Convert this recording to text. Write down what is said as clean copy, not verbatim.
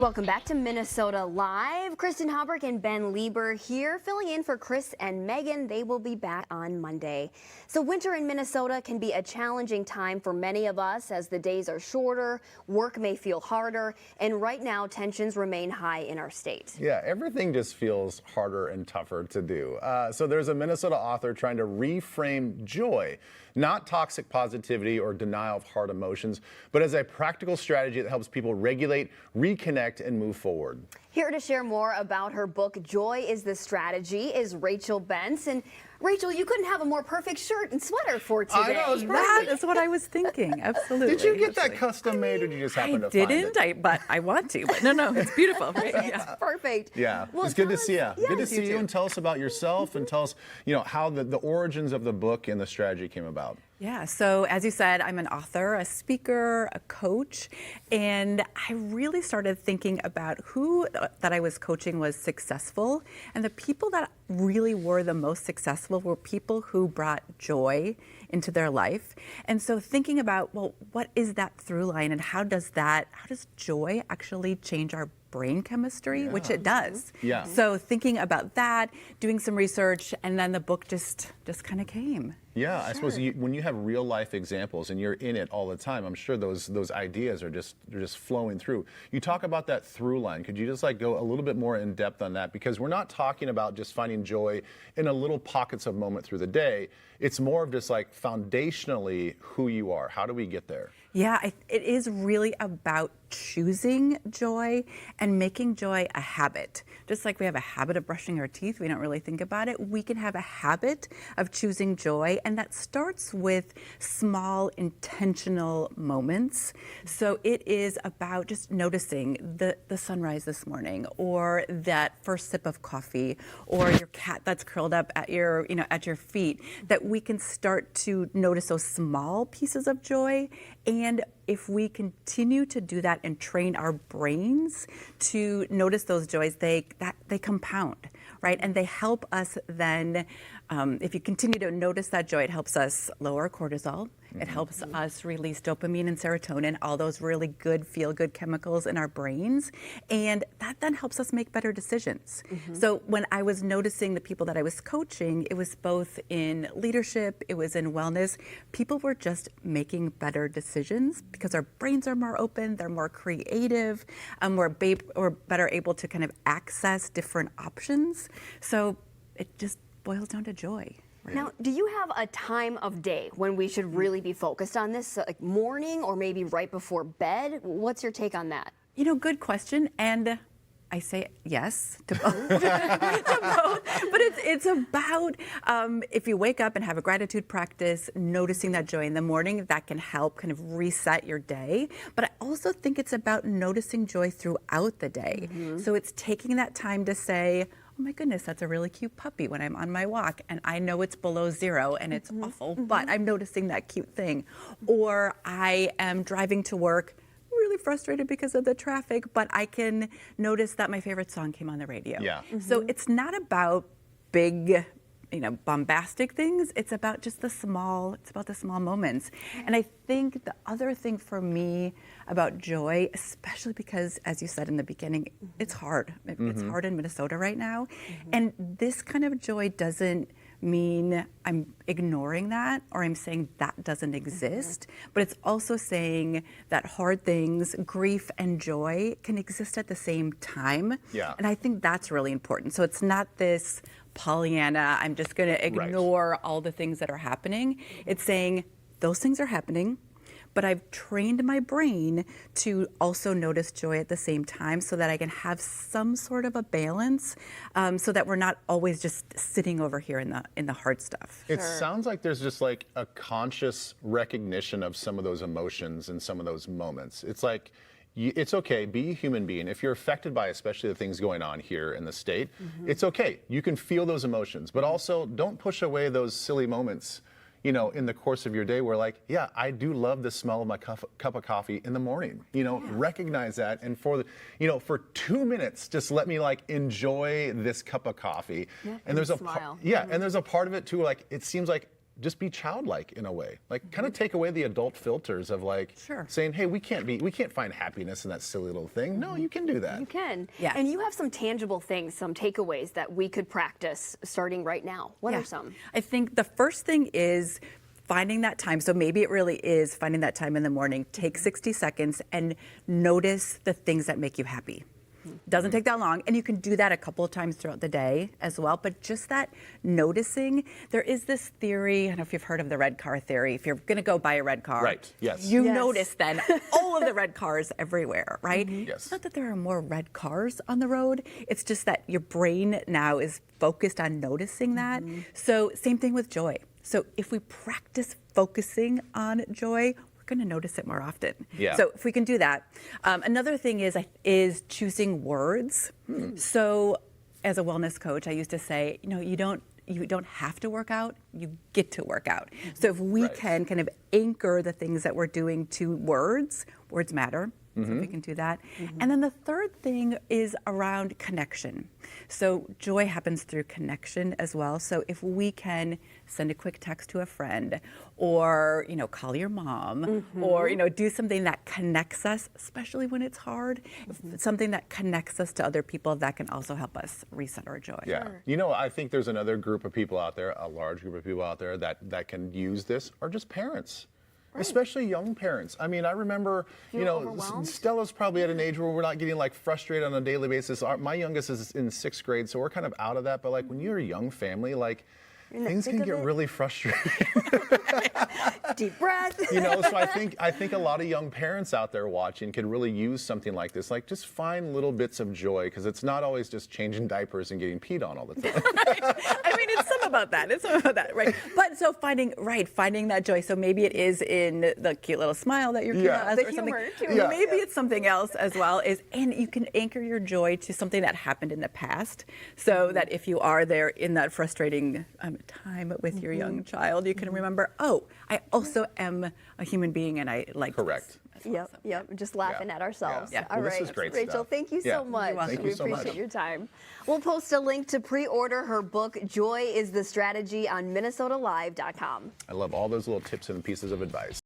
Welcome back to Minnesota Live. Kristen Haubrich and Ben Lieber here, filling in for Chris and Megan. They will be back on Monday. So winter in Minnesota can be a challenging time for many of us as the days are shorter, work may feel harder, and right now tensions remain high in our state. Yeah, everything just feels harder and tougher to do. So there's a Minnesota author trying to reframe joy, not toxic positivity or denial of hard emotions, but as a practical strategy that helps people regulate, reconnect, and move forward. Here to share more about her book, Joy is the Strategy, is Rachel Bentz. And Rachel, you couldn't have a more perfect shirt and sweater for today. I know, it's That is what I was thinking. Absolutely. Did you get that custom made, or did you just happen to find it? But I want to. But no, it's beautiful, right? Yeah. Perfect. Yeah, Well, it's good to tell see you. us- Good to yes, see you, too. and tell us about yourself, and tell us, how the origins of the book and the strategy came about. Yeah, so as you said, I'm an author, a speaker, a coach, and I really started thinking about who that I was coaching was successful, and the people that really were the most successful were people who brought joy into their life. And so thinking about, well, what is that through line, and how does joy actually change our brain chemistry, which it does. Yeah. So thinking about that, doing some research, and then the book just kind of came. Yeah, I suppose when you have real life examples and you're in it all the time, I'm sure those ideas are just flowing through. You talk about that through line. Could you just go a little bit more in depth on that? Because we're not talking about just finding joy in a little pockets of moment through the day. It's more of just foundationally who you are. How do we get there? Yeah, it is really about choosing joy and making joy a habit. Just like we have a habit of brushing our teeth, we don't really think about it. We can have a habit of choosing joy, and that starts with small, intentional moments. So it is about just noticing the sunrise this morning, or that first sip of coffee, or your cat that's curled up at your feet. That we can start to notice those small pieces of joy. And if we continue to do that and train our brains to notice those joys, they compound, right? And they help us then, if you continue to notice that joy, it helps us lower cortisol. It helps us release dopamine and serotonin, all those really good, feel-good chemicals in our brains. And that then helps us make better decisions. So when I was noticing the people that I was coaching, it was both in leadership, it was in wellness. People were just making better decisions because our brains are more open, they're more creative, we're better able to kind of access different options. So it just boils down to joy. Now, do you have a time of day when we should really be focused on this? So, morning or maybe right before bed? What's your take on that? Good question. And I say yes to both. To both. But it's about if you wake up and have a gratitude practice, noticing that joy in the morning, that can help kind of reset your day. But I also think it's about noticing joy throughout the day. So it's taking that time to say, oh my goodness, that's a really cute puppy when I'm on my walk, and I know it's below zero and it's awful, but I'm noticing that cute thing. Or I am driving to work, really frustrated because of the traffic, but I can notice that my favorite song came on the radio. Yeah. So it's not about big, bombastic things. It's about just the small moments. And I think the other thing for me about joy, especially because, as you said in the beginning, it's hard. It's hard in Minnesota right now. And this kind of joy doesn't mean I'm ignoring that or I'm saying that doesn't exist, but it's also saying that hard things, grief and joy, can exist at the same time. Yeah. And I think that's really important. So it's not this Pollyanna, I'm just going to ignore all the things that are happening. It's saying those things are happening, but I've trained my brain to also notice joy at the same time so that I can have some sort of a balance, so that we're not always just sitting over here in the hard stuff. It sounds like there's just a conscious recognition of some of those emotions and some of those moments. It's it's okay, be a human being. If you're affected by especially the things going on here in the state, it's okay. You can feel those emotions, but also don't push away those silly moments, in the course of your day where yeah, I do love the smell of my cup of coffee in the morning. Recognize that, and for 2 minutes, just let me enjoy this cup of coffee. Yeah, and there's smile. and there's a part of it too, it seems like just be childlike in a way. Like kind of take away the adult filters of like saying, hey, we can't find happiness in that silly little thing. No, you can do that. You can. Yeah. And you have some tangible things, some takeaways that we could practice starting right now. What are some? I think the first thing is finding that time. So maybe it really is finding that time in the morning. Take 60 seconds and notice the things that make you happy. Doesn't take that long, and you can do that a couple of times throughout the day as well, but just that noticing. There is this theory, I don't know if you've heard of the red car theory. If you're going to go buy a red car, Right, yes. you notice then all of the red cars everywhere, right? Yes. It's not that there are more red cars on the road, it's just that your brain now is focused on noticing that. So same thing with joy. So if we practice focusing on joy, going to notice it more often. Yeah. So if we can do that. Another thing is choosing words. So as a wellness coach, I used to say, you don't have to work out, you get to work out. So if we can kind of anchor the things that we're doing to words matter. So we can do that. And then the third thing is around connection. So joy happens through connection as well. So if we can send a quick text to a friend, or call your mom, or do something that connects us, especially when it's hard, something that connects us to other people, that can also help us reset our joy. Yeah. I think there's another group of people out there, a large group of people out there that can use this, are just parents. Right. Especially young parents. I mean, I remember, Stella's probably at an age where we're not getting like frustrated on a daily basis. My youngest is in 6th grade, so we're kind of out of that. But like when you're a young family, like things can get really frustrating. Deep breath. So I think a lot of young parents out there watching could really use something like this. Like just find little bits of joy, because it's not always just changing diapers and getting peed on all the time. I mean, it's some about that. Right? But so finding that joy. So maybe it is in the cute little smile that your kid has, the or something. humor, too. Maybe it's something else as well. And you can anchor your joy to something that happened in the past, so that if you are there in that frustrating time with your young child, you can remember, oh, I also am a human being, and I like Correct. this. Yep. Just laughing at ourselves. Yeah. All Well, right. this is great Rachel, stuff. thank you so much. Thank you so We much. appreciate your time. We'll post a link to pre-order her book, Joy is the Strategy, on MinnesotaLive.com. I love all those little tips and pieces of advice.